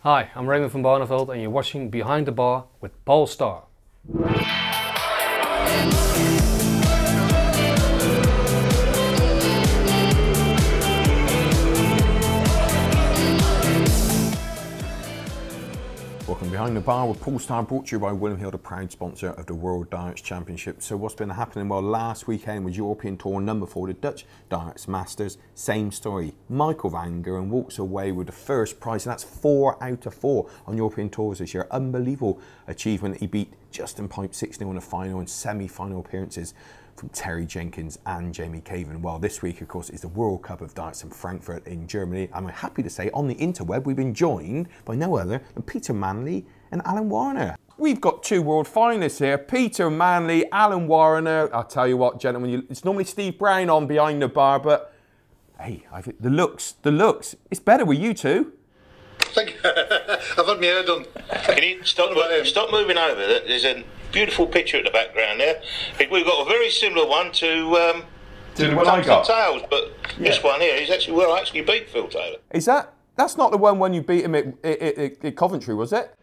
Hi, I'm Raymond van Barneveld and you're watching Behind the Bar with Paul Starr. Welcome Behind the Bar with Paul Starr, brought to you by William Hill, the proud sponsor of the World Darts Championship. So what's been happening? Well, last weekend was European Tour number 4, the Dutch Darts Masters. Same story. Michael van Gerwen walks away with the first prize, and that's 4 out of 4 on European Tours this year. Unbelievable achievement. He beat Justin Pipe 6-0 in the final and semi-final appearances from Terry Jenkins and Jamie Caven. Well, this week, of course, is the World Cup of Darts in Frankfurt in Germany. I'm happy to say on the interweb, we've been joined by no other than Peter Manley and Alan Warriner. We've got 2 world finalists here, Peter Manley, Alan Warriner. I'll tell you what, gentlemen, it's normally Steve Brown on Behind the Bar, but hey, the looks, it's better with you two. Thank you. I've had my hair done. Can you stop moving over? There's a beautiful picture at the background there. We've got a very similar one to the one I got. Tails, but this one here is actually where I actually beat Phil Taylor. Is that's not the one when you beat him at Coventry, was it?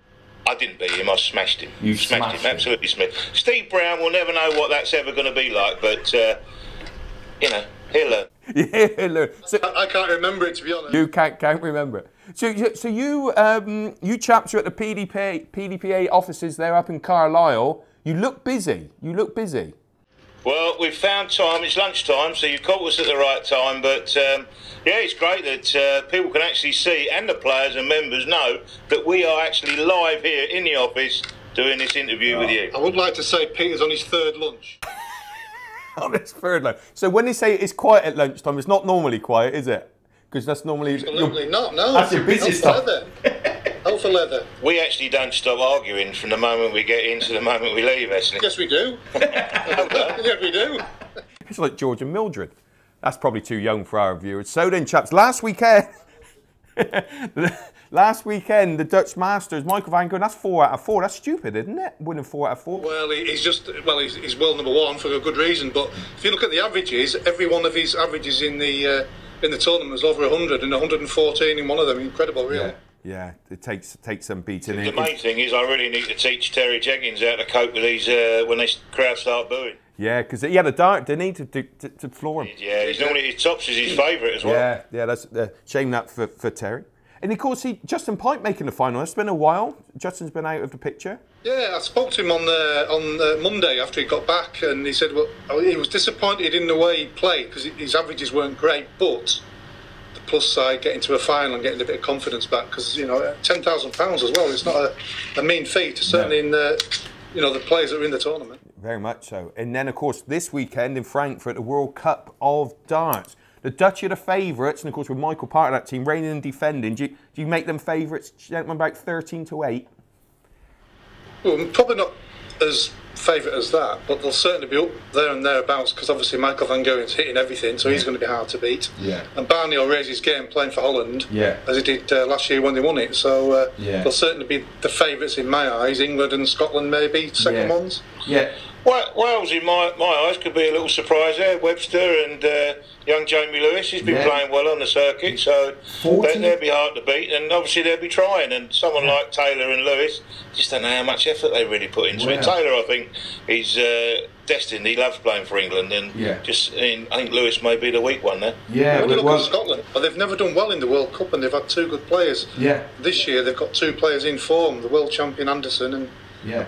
I didn't beat him, I smashed him. You smashed him. Absolutely smashed him. Steve Brown will never know what that's ever going to be like, but, you know, he'll learn. Yeah, he'll learn. So, I can't remember it, to be honest. You can't remember it. So you chaps are at the PDPA offices there up in Carlisle. You look busy. Well, we've found time. It's lunchtime, so you've caught us at the right time. But, yeah, it's great that people can actually see, and the players and members know, that we are actually live here in the office doing this interview with you. I would like to say Peter's on his 3rd lunch. On his 3rd lunch. So when they say it's quiet at lunchtime, it's not normally quiet, is it? Because that's normally... Absolutely not, no. That's your busiest stuff. Out for leather. We actually don't stop arguing from the moment we get in to the moment we leave, actually. Yes, we do. Yes, we do. It's like George and Mildred. That's probably too young for our viewers. So then, chaps, last weekend, the Dutch Masters, Michael van Gerwen, that's 4 out of 4. That's stupid, isn't it? Winning 4 out of 4. Well, he's world number 1 for a good reason. But if you look at the averages, every one of his averages in the tournament was over 100 and 114 in one of them. Incredible, really. Yeah, it takes some beating. The main thing is I really need to teach Terry Jenkins how to cope with these when the crowd start booing. Yeah, because he had a dart, didn't he, to floor him? Yeah, he's normally his tops is his favourite as well. Yeah, that's a shame that for Terry. And of course, Justin Pipe making the final. It's been a while. Justin's been out of the picture. Yeah, I spoke to him on Monday after he got back, and he said, well, he was disappointed in the way he played because his averages weren't great, but the plus side, getting to a final and getting a bit of confidence back, because you know, £10,000 as well. It's not a mean feat, certainly in the players that are in the tournament. Very much so. And then, of course, this weekend in Frankfurt, the World Cup of Darts. The Dutch are the favourites, and of course with Michael part of that team, reigning and defending. Do you make them favourites, gentlemen, about 13-8? Well, probably not as favourite as that, but they'll certainly be up there and thereabouts, because obviously Michael van Gerwen's hitting everything, so he's going to be hard to beat. Yeah. And Barney will raise his game playing for Holland, as he did last year when they won it. So they'll certainly be the favourites in my eyes. England and Scotland maybe second ones. Yeah. Wales, in my eyes, could be a little surprise there. Webster and young Jamie Lewis, he's been playing well on the circuit, so they'll be hard to beat, and obviously they'll be trying. And someone like Taylor and Lewis, just don't know how much effort they really put into it. Taylor, I think, is destined. He loves playing for England, and I think Lewis may be the weak one there. Yeah, look at Scotland. Well, they've never done well in the World Cup, and they've had 2 good players. Yeah. This year they've got 2 players in form: the world champion Anderson and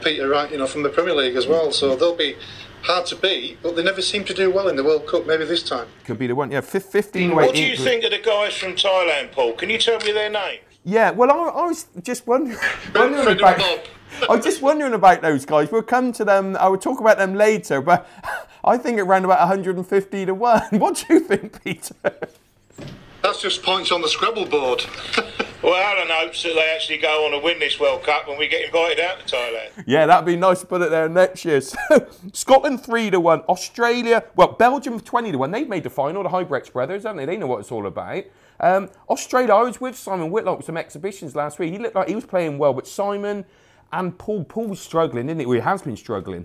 Peter Wright, from the Premier League as well. So they'll be hard to beat, but they never seem to do well in the World Cup. Maybe this time. Could be the one. Yeah, 15. What do you think of the guys from Thailand, Paul? Can you tell me their names? Yeah, well, I was just wondering about. I was just wondering about those guys. We'll come to them. I will talk about them later, but I think around about 150-1. What do you think, Peter? That's just points on the Scrabble board. Well, Alan hopes that they actually go on to win this World Cup when we get invited out to Thailand. Yeah, that'd be nice to put it there next year. So, Scotland 3-1, Australia, Belgium 20-1. They've made the final, the Hybrex brothers, haven't they? They know what it's all about. Australia, I was with Simon Whitlock with some exhibitions last week. He looked like he was playing well, but Simon and Paul was struggling, didn't he? Well, he has been struggling.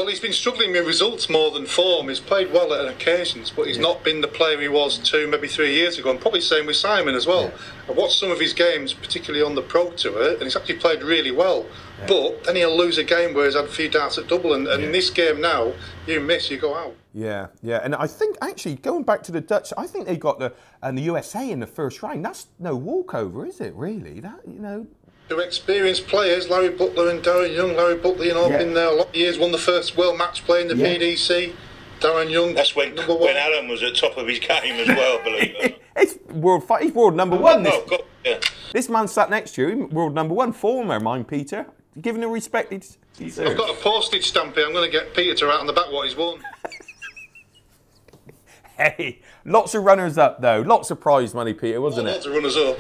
Well, he's been struggling with results more than form. He's played well at occasions, but he's not been the player he was 2, maybe 3 years ago. And probably same with Simon as well. I've watched some of his games, particularly on the Pro Tour, and he's actually played really well. But then he'll lose a game where he's had a few darts at double. And in this game now, you miss, you go out. Yeah, and I think actually going back to the Dutch, I think they got the USA in the first round. That's no walkover, is it? Really? That Two experienced players, Larry Butler and Darren Young. Larry Butler, been there a lot of years, won the first world match play in the PDC. Darren Young. That's when Alan was at top of his game as well, believe it. He's world number one. Yeah. This man sat next to you, world number one, former, mind Peter. Given the respect he's I've got a postage stamp here. I'm going to get Peter to write on the back what he's won. Hey, lots of runners up though. Lots of prize money, Peter, wasn't it? Lots of runners up.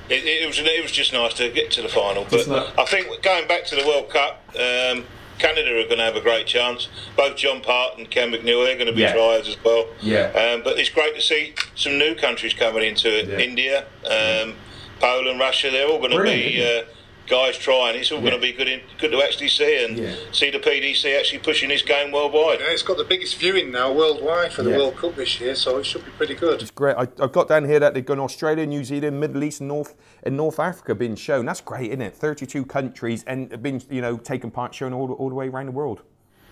It was just nice to get to the final. But I think going back to the World Cup, Canada are going to have a great chance. Both John Part and Ken McNeil, they're going to be triers as well. But it's great to see some new countries coming into it. India, Poland, Russia, they're all going to be guys trying. It's all going to be good to actually see and see the PDC actually pushing this game worldwide. Yeah, it's got the biggest viewing now worldwide for the World Cup this year, so it should be pretty good. It's great. I've got down here that they've gone Australia, New Zealand, Middle East, and North Africa being shown. That's great, isn't it? 32 countries and been taking part, shown all the way around the world.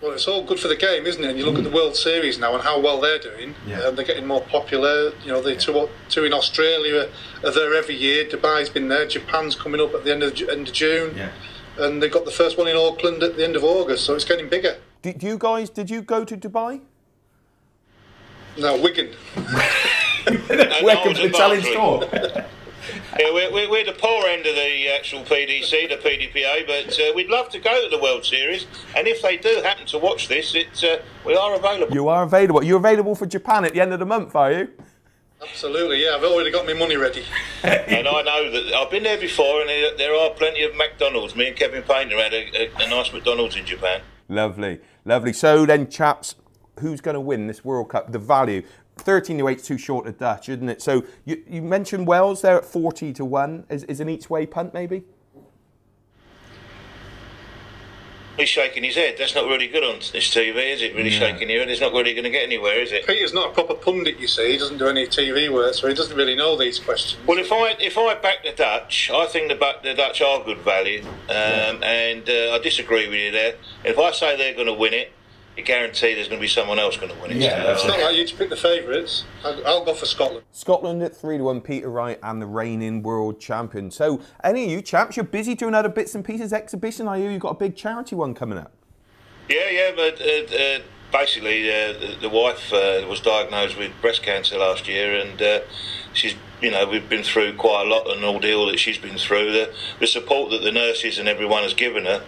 Well, it's all good for the game, isn't it? And you look at the World Series now and how well they're doing. They're getting more popular. The two in Australia are there every year. Dubai's been there. Japan's coming up at the end of June. And they've got the first one in Auckland at the end of August, so it's getting bigger. Did you go to Dubai? No, Wigan. Welcome to the Challenge Tour. Yeah, we're the poor end of the actual PDC, the PDPA, but we'd love to go to the World Series. And if they do happen to watch this, we are available. You are available. You're available for Japan at the end of the month, are you? Absolutely, yeah. I've already got my money ready. And I know that I've been there before, and there are plenty of McDonald's. Me and Kevin Painter had a nice McDonald's in Japan. Lovely, lovely. So then, chaps, who's going to win this World Cup? The value. 13-8 is too short of Dutch, isn't it? So you mentioned Wales there at 40-1. Is an each way punt maybe? He's shaking his head. That's not really good on this TV, is it? Really shaking your head. It's not really going to get anywhere, is it? Peter's not a proper pundit, you see. He doesn't do any TV work, so he doesn't really know these questions. Well, if I back the Dutch, I think the Dutch are good value, and I disagree with you there. If I say they're going to win it, you guarantee there's going to be someone else going to win it. It's not like you to pick the favourites. I'll go for Scotland. Scotland at 3-1, Peter Wright and the reigning world champion. So, any of you chaps, you're busy doing other bits and pieces exhibition. I hear you've got a big charity one coming up. Yeah, but basically the wife was diagnosed with breast cancer last year, and she's, we've been through quite a lot, an ordeal that she's been through. The support that the nurses and everyone has given her,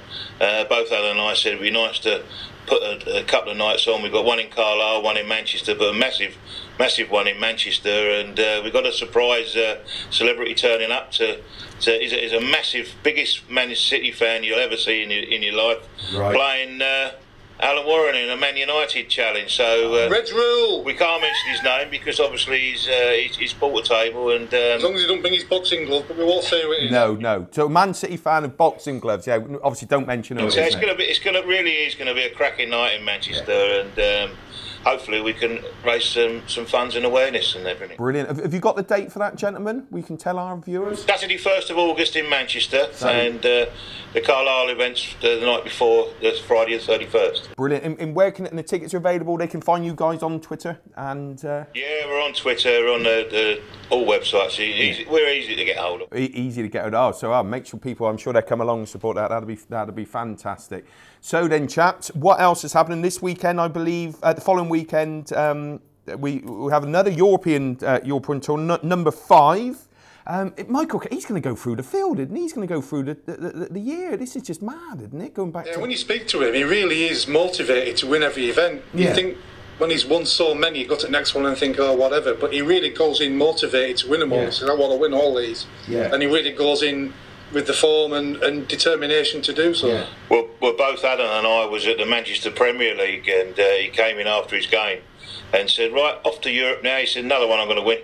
both Alan and I said it'd be nice to put a couple of nights on. We've got one in Carlisle, one in Manchester, but a massive one in Manchester, and we've got a surprise celebrity turning up is a massive, biggest Man City fan you'll ever see in your life, playing Alan Warren in a Man United challenge. So Reds rule. We can't mention his name because obviously he's bought a table, and as long as he don't bring his boxing glove, but we won't say who it is. No. So Man City fan of boxing gloves. Yeah, obviously don't mention it. So it's going to be a cracking night in Manchester, and hopefully we can raise some funds and awareness and everything. Brilliant. Have you got the date for that, gentlemen? We can tell our viewers. Saturday 1st of August in Manchester, and the Carlisle event's the night before, that's Friday the 31st. Brilliant. And where and the tickets are available? They can find you guys on Twitter and. Yeah, we're on Twitter, we're on the all websites. We're easy to get hold of. Easy to get hold of. So make sure people, I'm sure they come along and support that. That'd be fantastic. So then, chaps, what else is happening this weekend? I believe the following weekend we have another European tour, number 5. Michael, he's going to go through the field, isn't he? He's going to go through the year. This is just mad, isn't it? Going back. Yeah, when you speak to him, he really is motivated to win every event. You think when he's won so many, you go to the next one and think, oh, whatever. But he really goes in motivated to win them all. He says, I want to win all these. Yeah. And he really goes in with the form and determination to do so. Yeah. Well, both Adam and I was at the Manchester Premier League, and he came in after his game, and said, right, off to Europe now. He said, another one I'm going to win.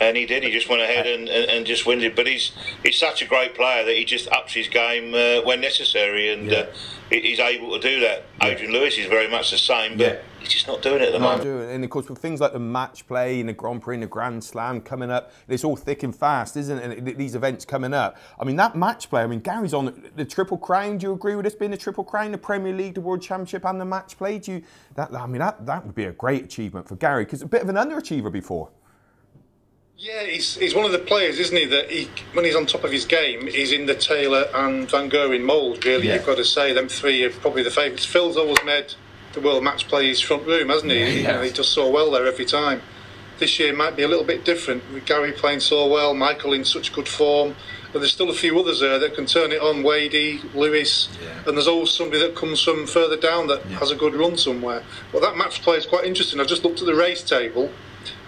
And he did. He just went ahead and just wins it. But he's such a great player that he just ups his game when necessary, and he's able to do that. Adrian Lewis is very much the same, but he's just not doing it at the moment. And of course, with things like the match play and the Grand Prix and the Grand Slam coming up, it's all thick and fast, isn't it? And these events coming up. I mean, that match play, I mean, Gary's on the Triple Crown. Do you agree with this being the Triple Crown, the Premier League, the World Championship and the match play? That would be a great achievement for Gary, because a bit of an underachiever before. Yeah, he's one of the players, isn't he, that when he's on top of his game, he's in the Taylor and Van Gogh mould, really. You've got to say, them three are probably the favourites. Phil's always made the World Match Play his front room, hasn't he? You know, he does so well there every time. This year might be a little bit different, with Gary playing so well, Michael in such good form, but there's still a few others there that can turn it on, Wadey, Lewis, and there's always somebody that comes from further down that has a good run somewhere. Well, that match play is quite interesting. I've just looked at the race table,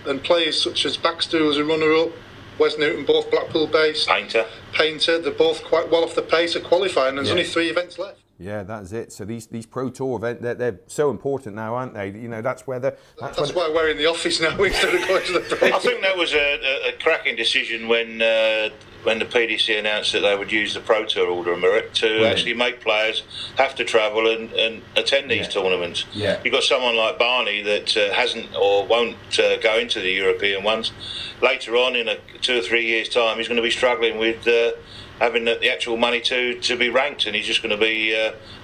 and players such as Baxter, who's a runner-up, Wes Newton, both Blackpool-based, Painter, they're both quite well off the pace of qualifying, and there's only 3 events left. Yeah, that's it. So these Pro Tour events, they're so important now, aren't they? You know, that's where that's why we're in the office now instead of going to the Pro Tour. I think that was a cracking decision when the PDC announced that they would use the Pro Tour Order of Merit to actually make players have to travel and attend these tournaments. You've got someone like Barney that hasn't or won't go into the European ones. Later on, in 2 or 3 years' time, he's going to be struggling with having the actual money to be ranked, and he's just going to be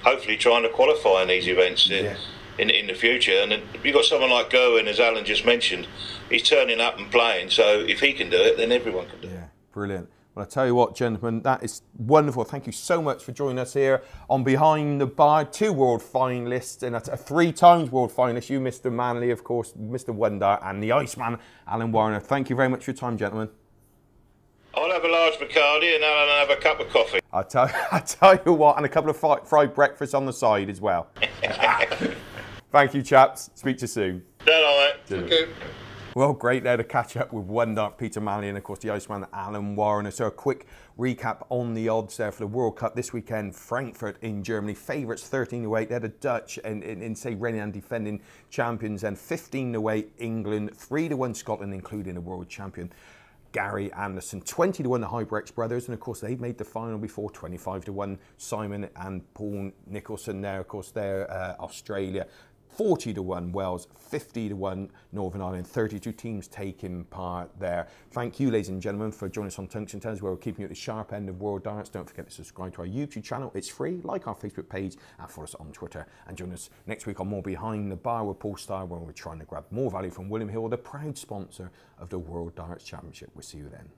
hopefully trying to qualify in these events in the future. And then you've got someone like Gerwin, as Alan just mentioned, he's turning up and playing, so if he can do it, then everyone can do it. Yeah, brilliant. Well, I tell you what, gentlemen, that is wonderful. Thank you so much for joining us here on Behind the Bar. 2 world finalists and a 3 times world finalist. You, Mr. Manley, of course, Mr. Wonder, and the Iceman, Alan Warriner. Thank you very much for your time, gentlemen. I'll have a large Bacardi and Alan will have a cup of coffee. I tell you what, and a couple of fried breakfasts on the side as well. Thank you, chaps. Speak to you soon. Thank you. Well, great there to catch up with Wonder, Peter Manley, and of course the Iceman, Alan Warriner. So a quick recap on the odds there for the World Cup this weekend. Frankfurt in Germany, favourites 13-8. They had a Dutch in say reigning defending champions, and 15-8 England, 3-1 Scotland, including the world champion Gary Anderson, 20-1 the Hybrex brothers, and of course they made the final before, 25-1 Simon and Paul Nicholson there, of course they're Australia. 40-1 Wales, 50-1 Northern Ireland, 32 teams taking part there. Thank you, ladies and gentlemen, for joining us on Tungsten Tales, where we're keeping you at the sharp end of world darts. Don't forget to subscribe to our YouTube channel. It's free. Like our Facebook page and follow us on Twitter. And join us next week on more Behind the Bar with Paul Starr, where we're trying to grab more value from William Hill, the proud sponsor of the World Darts Championship. We'll see you then.